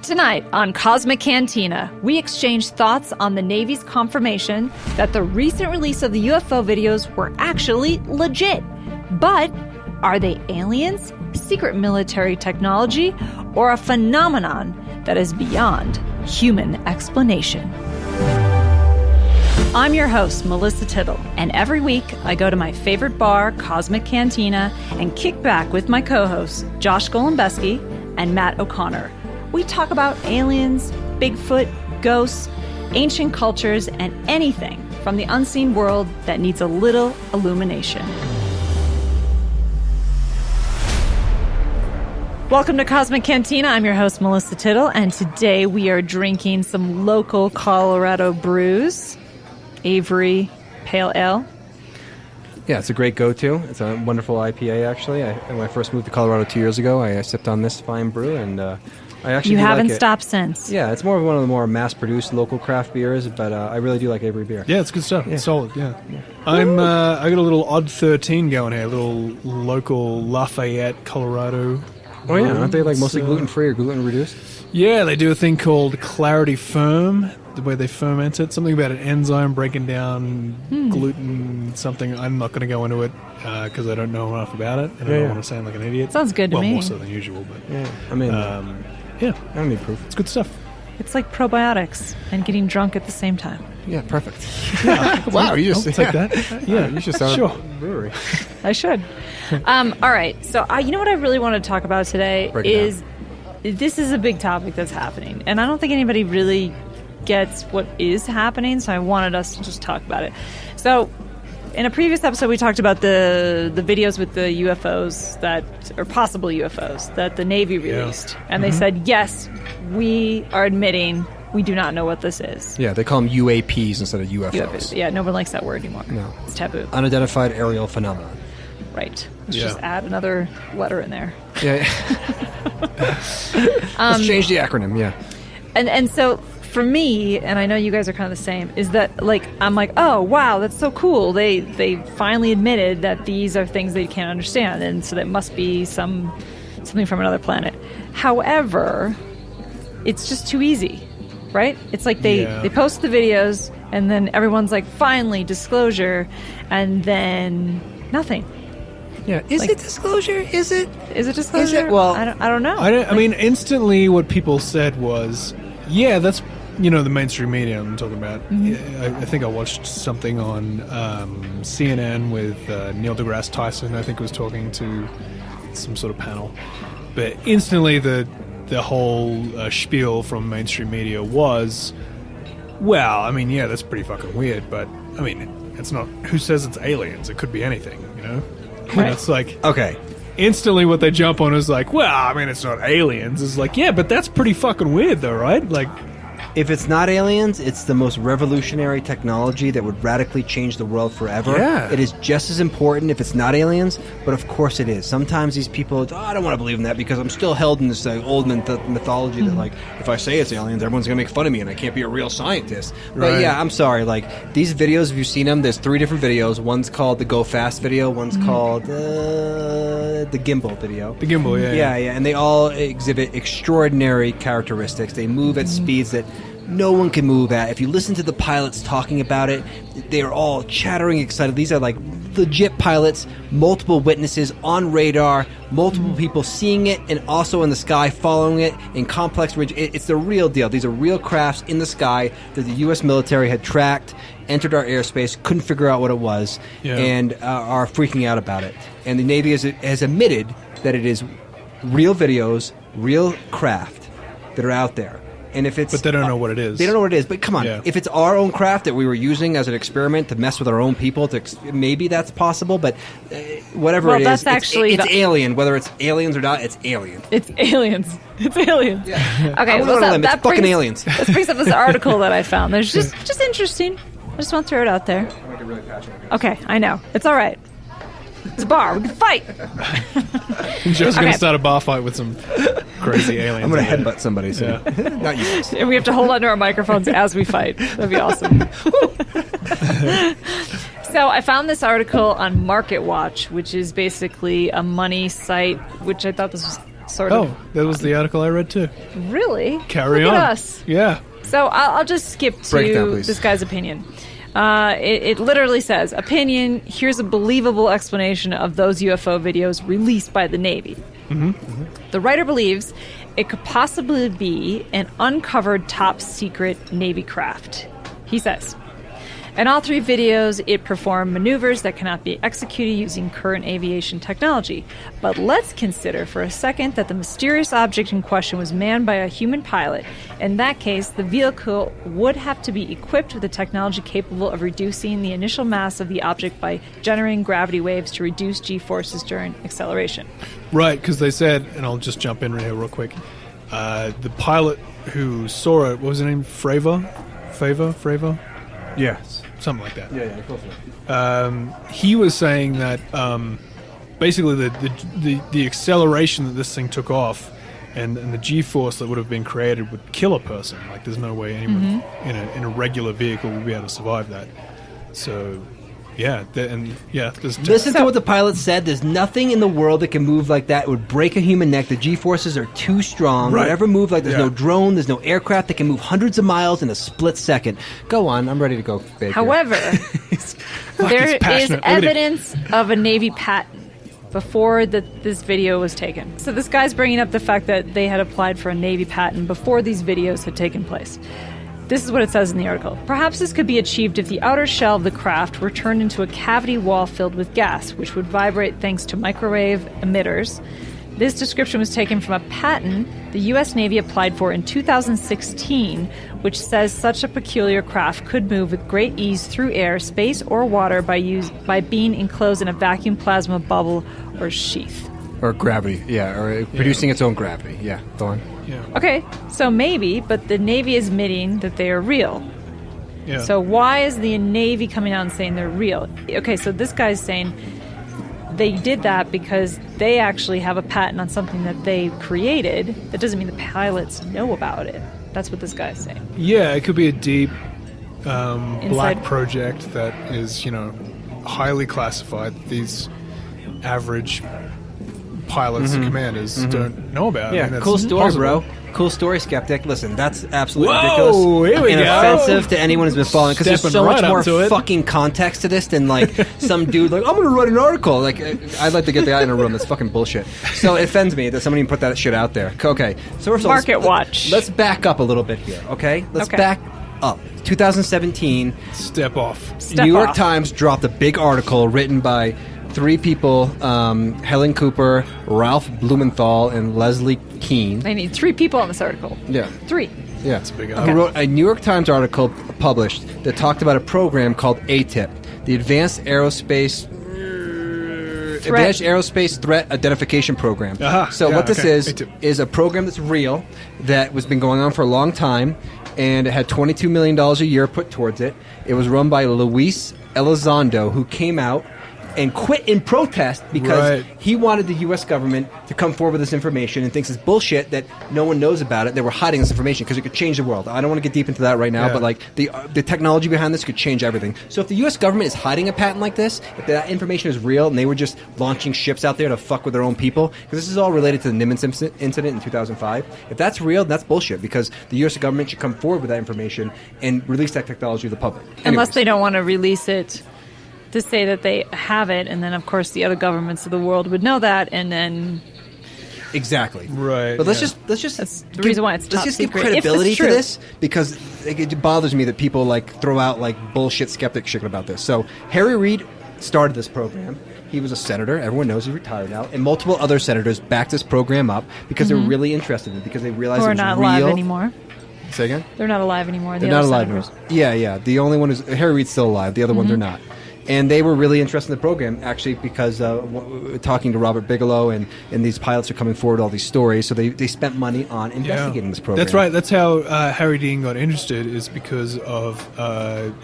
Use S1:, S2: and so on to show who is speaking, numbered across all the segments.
S1: Tonight on Cosmic Cantina, we exchange thoughts on the Navy's confirmation that the recent release of the UFO videos were actually legit. But are they aliens, secret military technology, or a phenomenon that is beyond human explanation? I'm your host, Melissa Tittle, and every week I go to my favorite bar, Cosmic Cantina, and kick back with my co-hosts, Josh Golombeski and Matt O'Connor. We talk about aliens, Bigfoot, ghosts, ancient cultures, and anything from the unseen world that needs a little illumination. Welcome to Cosmic Cantina. I'm your host, Melissa Tittle, and today we are drinking some local Colorado brews. Avery Pale Ale.
S2: Yeah, it's a great go-to. It's a wonderful IPA, actually. When I first moved to Colorado 2 years ago, I sipped on this fine brew, and I actually
S1: You haven't
S2: like it.
S1: stopped since.
S2: Yeah, it's more of one of the more mass-produced local craft beers, but I really do like Avery beer.
S3: Yeah, it's good stuff. Yeah. It's solid, yeah. I got a little Odd 13 going here, a little local Lafayette, Colorado.
S2: Oh, yeah. Aren't they like mostly gluten-free or gluten-reduced?
S3: Yeah, they do a thing called Clarity Firm, the way they ferment it. Something about an enzyme breaking down gluten something. I'm not going to go into it because I don't know enough about it, and I don't want to sound like an idiot.
S1: Sounds good to me.
S3: Well, more so than usual, but
S2: yeah, I mean,
S3: yeah,
S2: I don't need proof.
S3: It's good stuff.
S1: It's like probiotics and getting drunk at the same time.
S2: Yeah, perfect. Yeah. Wow, you just
S3: take that. Yeah,
S2: you should start a brewery.
S1: I should. All right, so you know what I really want to talk about today is this is a big topic that's happening, and I don't think anybody really gets what is happening, so I wanted us to just talk about it. So in a previous episode, we talked about the videos with the UFOs or possible UFOs that the Navy released. And they said, yes, we are admitting we do not know what this is.
S2: Yeah, they call them UAPs instead of UFOs.
S1: Yeah, no one likes that word anymore.
S2: No.
S1: It's taboo.
S2: Unidentified aerial phenomenon.
S1: Right. Let's just add another letter in there.
S2: Yeah. Let's change the acronym, yeah.
S1: And so for me, and I know you guys are kind of the same, is that I'm like, oh wow, that's so cool. They finally admitted that these are things they can't understand, and so that must be something from another planet. However, it's just too easy, right? It's like they post the videos, and then everyone's like, finally disclosure, and then nothing.
S2: Yeah, is it disclosure? Is it
S1: disclosure?
S2: Is it? Well,
S1: I don't know.
S3: I mean, instantly, what people said was, yeah, that's. The mainstream media I'm talking about. I think I watched something on CNN with Neil deGrasse Tyson. I think was talking to some sort of panel. But instantly the whole spiel from mainstream media was, well, I mean, yeah, that's pretty fucking weird. But, I mean, it's not... Who says it's aliens? It could be anything,
S1: Right.
S3: And it's like...
S2: Okay.
S3: Instantly what they jump on is like, well, I mean, it's not aliens. It's like, yeah, but that's pretty fucking weird though, right? Like...
S2: If it's not aliens, it's the most revolutionary technology that would radically change the world forever.
S3: Yeah.
S2: It is just as important if it's not aliens, but of course it is. Sometimes these people, I don't want to believe in that because I'm still held in this old mythology that, like, if I say it's aliens, everyone's going to make fun of me and I can't be a real scientist.
S3: Right.
S2: But yeah, I'm sorry. Like, these videos, if you've seen them, there's 3 different videos. One's called the Go Fast video. One's called the Gimbal video.
S3: The Gimbal,
S2: Yeah, and they all exhibit extraordinary characteristics. They move at speeds that no one can move at. If you listen to the pilots talking about it, they are all chattering excited. These are like legit pilots, multiple witnesses on radar, multiple people seeing it and also in the sky following it in complex range. It's the real deal. These are real crafts in the sky that the U.S. military had tracked, entered our airspace, couldn't figure out what it was, and are freaking out about it. And the Navy has admitted that it is real videos, real craft that are out there. And if it's,
S3: but they don't know what it is.
S2: They don't know what it is. But come on, if it's our own craft that we were using as an experiment to mess with our own people, maybe that's possible. But whatever it is,
S1: that's actually
S2: it's alien. Whether it's aliens or not, it's alien.
S1: It's aliens. It's aliens.
S2: Yeah.
S1: Okay,
S2: it's fucking aliens.
S1: This brings up this article that I found. There's just interesting. I just want to throw it out there.
S2: I'm really passionate.
S1: Okay, I know. It's all right. It's a bar. We can fight.
S3: I'm just going to start a bar fight with some crazy aliens.
S2: I'm going to headbutt somebody soon. Not you.
S1: And we have to hold onto our microphones as we fight. That'd be awesome. So I found this article on Market Watch, which is basically a money site, which I thought this was sort of.
S3: Oh, that was the article I read too.
S1: Really?
S3: Carry
S1: Look
S3: on.
S1: at us.
S3: Yeah.
S1: So I'll just skip
S2: Break it down,
S1: to
S2: please.
S1: this guy's opinion. It literally says, opinion, here's a believable explanation of those UFO videos released by the Navy. The writer believes it could possibly be an uncovered top secret Navy craft. He says, in all 3 videos, it performed maneuvers that cannot be executed using current aviation technology. But let's consider for a second that the mysterious object in question was manned by a human pilot. In that case, the vehicle would have to be equipped with a technology capable of reducing the initial mass of the object by generating gravity waves to reduce G-forces during acceleration.
S3: Right, because they said, and I'll just jump in right here real quick. The pilot who saw it, what was his name? Fravor?
S2: Yes.
S3: Something like that.
S2: Yeah, close enough.
S3: He was saying that basically the acceleration that this thing took off and the G-force that would have been created would kill a person. Like, there's no way anyone in a regular vehicle would be able to survive that. So, yeah,
S2: Listen to what the pilot said. There's nothing in the world that can move like that. It would break a human neck. The G-forces are too strong.
S3: Right.
S2: Whatever move, like there's no drone, there's no aircraft that can move hundreds of miles in a split second. Go on. I'm ready to go. Baker.
S1: However, there is
S3: passionate.
S1: evidence of a Navy patent before this video was taken. So this guy's bringing up the fact that they had applied for a Navy patent before these videos had taken place. This is what it says in the article. Perhaps this could be achieved if the outer shell of the craft were turned into a cavity wall filled with gas, which would vibrate thanks to microwave emitters. This description was taken from a patent the U.S. Navy applied for in 2016, which says such a peculiar craft could move with great ease through air, space, or water by being enclosed in a vacuum plasma bubble or sheath.
S2: Or gravity, or producing its own gravity. Yeah, go on.
S3: Yeah.
S1: Okay, so maybe, but the Navy is admitting that they are real.
S3: Yeah.
S1: So why is the Navy coming out and saying they're real? Okay, so this guy's saying they did that because they actually have a patent on something that they created. That doesn't mean the pilots know about it. That's what this guy's saying.
S3: Yeah, it could be a deep black project that is, highly classified. These average pilots and commanders don't know about.
S2: Yeah,
S3: I mean, that's
S2: cool story,
S3: possible.
S2: bro. Cool story, skeptic. Listen, that's absolutely
S3: Whoa,
S2: ridiculous
S3: here we
S2: and
S3: go.
S2: offensive to anyone who's been following. Because there's
S3: Stepping
S2: so
S3: right
S2: much more
S3: up to it.
S2: fucking context to this than like some dude like, I'm going to write an article. Like, I'd like to get the guy in a room. That's fucking bullshit. So it offends me that somebody even put that shit out there. Okay, so first of all,
S1: Market watch.
S2: Let's back up a little bit here. Okay, let's
S1: Okay.
S2: back up. 2017.
S3: Step off.
S1: Step
S2: New York
S1: off.
S2: Times dropped a big article written by 3 people, Helen Cooper, Ralph Blumenthal, and Leslie Keene.
S1: They need 3 people on this article.
S2: Yeah.
S1: 3.
S2: Yeah.
S3: That's a big
S2: Who
S3: article.
S2: wrote a New York Times article published that talked about a program called AATIP, the Advanced Aerospace Threat Identification Program.
S3: Aha,
S2: So
S3: yeah,
S2: what this
S3: okay.
S2: is
S3: AATIP.
S2: a program that's real, that was been going on for a long time, and it had $22 million a year put towards it. It was run by Luis Elizondo, who came out and quit in protest because
S3: Right.
S2: he wanted the U.S. government to come forward with this information and thinks it's bullshit that no one knows about it. They were hiding this information because it could change the world. I don't want to get deep into that right now,
S3: Yeah.
S2: but like the technology behind this could change everything. So if the U.S. government is hiding a patent like this, if that information is real and they were just launching ships out there to fuck with their own people, because this is all related to the Nimitz incident in 2005, if that's real, that's bullshit because the U.S. government should come forward with that information and release that technology to the public.
S1: Unless
S2: Anyways.
S1: they don't want to release it to say that they have it, and then of course the other governments of the world would know that, and then
S2: Exactly.
S3: Right,
S2: But let's
S3: yeah.
S2: just
S1: That's the reason why it's
S2: let's
S1: top
S2: just
S1: secret.
S2: give
S1: If it's
S2: credibility to
S1: true.
S2: this because it bothers me that people like throw out like bullshit skeptic shit about this. So Harry Reid started this program. He was a senator. Everyone knows he's retired now, and multiple other senators backed this program up because they're really interested in it because they realized
S1: who
S2: it
S1: are
S2: was
S1: not
S2: real.
S1: alive anymore.
S2: Say again.
S1: They're not alive anymore.
S2: They're
S1: the
S2: not
S1: other
S2: alive
S1: senators.
S2: anymore. Yeah. The only one is Harry Reid's still alive. The other ones are not. And they were really interested in the program, actually, because talking to Robert Bigelow and these pilots are coming forward with all these stories. So they spent money on investigating this program.
S3: That's right. That's how Harry Dean got interested, is because of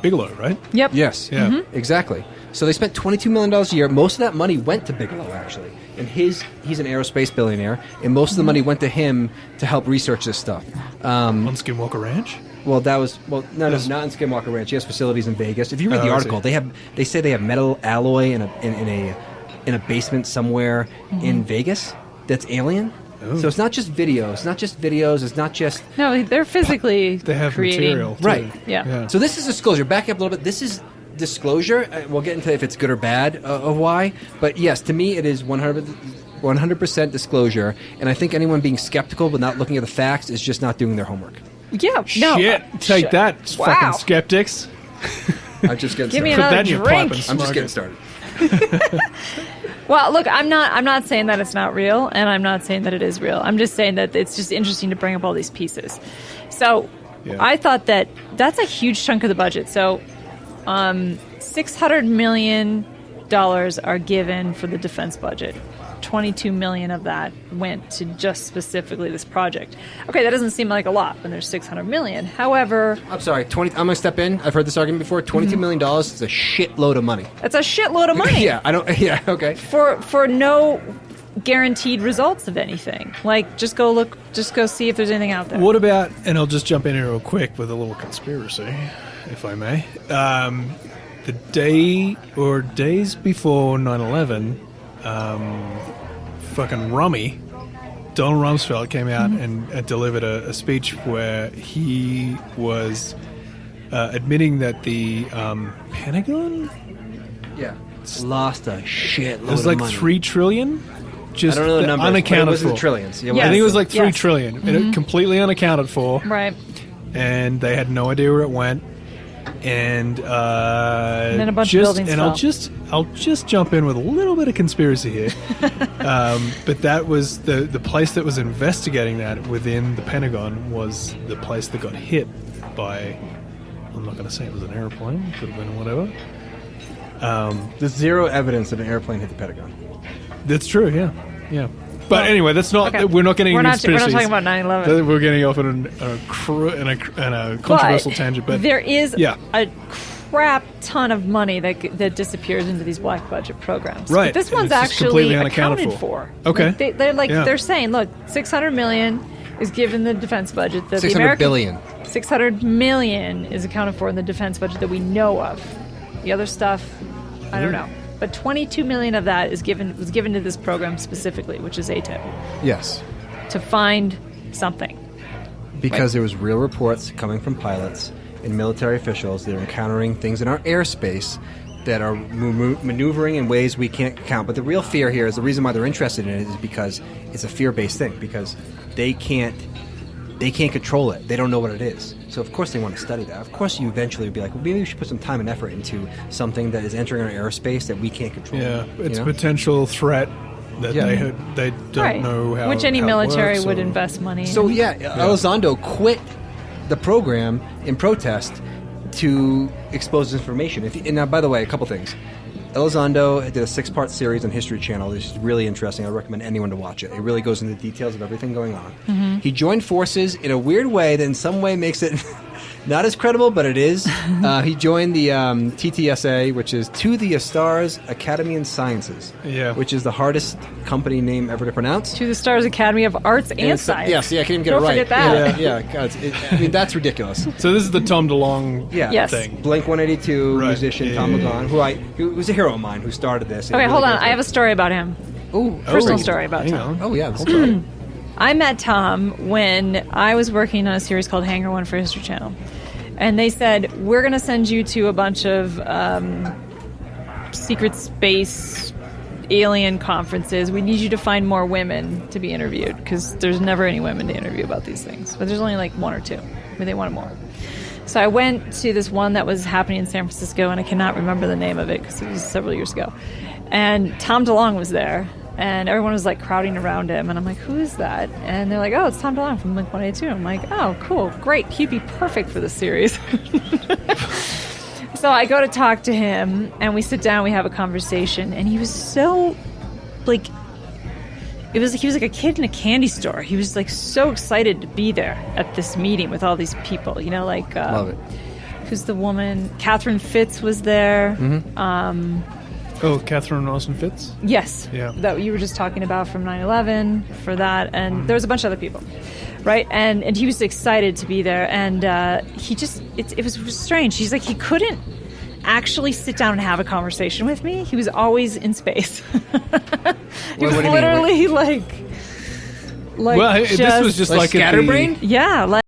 S3: Bigelow, right?
S1: Yep.
S2: Yes.
S3: Yeah.
S2: Exactly. So they spent $22 million a year. Most of that money went to Bigelow, actually. And he's an aerospace billionaire, and most of the money went to him to help research this stuff.
S3: On Skinwalker Ranch?
S2: Well, not in Skinwalker Ranch. He has facilities in Vegas. If you read the
S3: I
S2: article,
S3: see.
S2: they say they have metal alloy in a basement somewhere in Vegas that's alien. So it's not just videos. It's not just videos. It's not just...
S1: No, they're physically
S3: They have
S1: creating.
S3: material, too.
S2: Right.
S1: Yeah.
S2: So this is disclosure. Back up a little bit. This is disclosure. We'll get into if it's good or bad of why. But yes, to me, it is 100% disclosure. And I think anyone being skeptical but not looking at the facts is just not doing their homework.
S1: Yeah. No.
S3: Shit, take that,
S1: Wow.
S3: fucking skeptics.
S2: I'm just getting
S1: Give me
S2: started.
S3: Put that
S1: another
S3: in your pipe
S1: drink.
S3: and
S2: I'm just
S3: smoke
S2: getting
S3: it.
S2: started.
S1: Well, look, I'm not saying that it's not real, and I'm not saying that it is real. I'm just saying that it's just interesting to bring up all these pieces. So
S3: Yeah.
S1: I thought that's a huge chunk of the budget. So $600 million are given for the defense budget. 22 million of that went to just specifically this project. Okay, that doesn't seem like a lot when there's 600 million. However,
S2: I'm sorry. I'm going to step in. I've heard this argument before. $22 million is a shitload of money.
S1: that's a shitload of money.
S2: Yeah, I don't... Yeah, okay.
S1: For no guaranteed results of anything. Like, just go see if there's anything out there.
S3: What about, and I'll just jump in here real quick with a little conspiracy, if I may. The day or days before 9/11, fucking Rummy, Donald Rumsfeld came out and delivered a speech where he was admitting that the Pentagon
S2: Yeah. Lost a shitload
S3: it was
S2: of
S3: like
S2: money.
S3: $3 trillion. Just
S2: I don't know the numbers, but it
S3: unaccounted
S2: was in
S3: for.
S2: the trillions. Yeah,
S1: Yes.
S3: I think it was like $3
S1: Yes.
S3: trillion, and it completely unaccounted for,
S1: Right.
S3: and they had no idea where it went. And
S1: then a bunch of
S3: just,
S1: buildings
S3: and
S1: fell.
S3: I'll just jump in with a little bit of conspiracy here. But that was the place that was investigating that within the Pentagon was the place that got hit by. I'm not going to say it was an airplane. Could have been whatever.
S2: There's zero evidence that an airplane hit the Pentagon.
S3: That's true. Yeah. But anyway, that's not.
S1: Okay.
S3: We're not getting
S1: We're
S3: into
S1: not
S3: conspiracies.
S1: talking about 9/11.
S3: We're getting off on a controversial tangent. But
S1: there is
S3: yeah.
S1: a crap ton of money that disappears into these black budget programs.
S3: Right.
S1: But this
S3: And
S1: one's
S3: it's just
S1: actually
S3: completely unaccounted
S1: accounted
S3: for.
S1: for.
S3: Okay.
S1: Like,
S3: Yeah.
S1: they're saying, look, 600 million is given the defense budget. That
S2: 600
S1: the American,
S2: billion.
S1: 600 million is accounted for in the defense budget that we know of. The other stuff, I don't know. But 22 million of that was given to this program specifically, which is AATIP,
S2: Yes.
S1: to find something.
S2: Because there was real reports coming from pilots and military officials that are encountering things in our airspace that are maneuvering in ways we can't count. But the real fear here is the reason why they're interested in it is because it's a fear-based thing, because they can't control it. They don't know what it is. So of course they want to study that. Of course you eventually would be like, well, maybe we should put some time and effort into something that is entering our airspace that we can't control.
S3: yeah, it's
S2: you
S3: a
S2: know?
S3: potential threat that
S2: Yeah.
S3: they don't
S1: Right.
S3: know how.
S1: Which any
S3: how it
S1: military
S3: works
S1: would
S3: or-
S1: invest money
S2: So
S1: in.
S2: yeah, Elizondo quit the program in protest to expose this information. And now, by the way, a couple things. Elizondo did a 6-part series on History Channel. It's really interesting. I recommend anyone to watch it. It really goes into the details of everything going on.
S1: Mm-hmm.
S2: He joined forces in a weird way that in some way makes it not as credible, but it is. He joined the TTSA, which is To the Stars Academy in Sciences,
S3: Yeah.
S2: which is the hardest company name ever to pronounce.
S1: To the Stars Academy of Arts and
S2: it's-
S1: Science.
S2: Yes, yeah, I can't even get
S1: Don't
S2: it right.
S1: forget that.
S2: Yeah, God, I mean, that's ridiculous.
S3: So this is the Tom DeLonge
S2: Yeah.
S1: Yes.
S3: thing.
S2: Blink 182
S3: Right.
S2: musician
S3: Yeah,
S2: Tom
S3: yeah,
S2: Delonge, who was a hero of mine, who started this.
S1: Okay, hold on. I have a story about him. Personal story about
S3: hang
S1: Tom.
S3: on.
S2: Oh yeah, hold on.
S1: I met Tom when I was working on a series called Hangar One for History Channel. And they said, we're going to send you to a bunch of secret space alien conferences. We need you to find more women to be interviewed because there's never any women to interview about these things. But there's only like one or two. But they wanted more. So I went to this one that was happening in San Francisco, and I cannot remember the name of it because it was several years ago. And Tom DeLonge was there. And everyone was like crowding around him, and I'm like, "Who is that?" And they're like, "Oh, it's Tom DeLonge from Blink 182." I'm like, "Oh, cool, great. He'd be perfect for this series." So I go to talk to him, and we sit down, we have a conversation, and he was so like, he was like a kid in a candy store. He was like so excited to be there at this meeting with all these people. You know, like
S2: Love it.
S1: who's the woman? Catherine Fitz was there.
S3: Oh, Catherine Austin Fitz.
S1: Yes.
S3: Yeah.
S1: That you were just talking about from 9/11 for that. And there was a bunch of other people. Right. And he was excited to be there. And he just, it was strange. He's like, he couldn't actually sit down and have a conversation with me. He was always in space. He was
S2: what do you mean?
S1: literally like, like
S3: Well, this was just
S4: Like
S3: like at the-
S4: Scatterbrain?
S1: yeah, like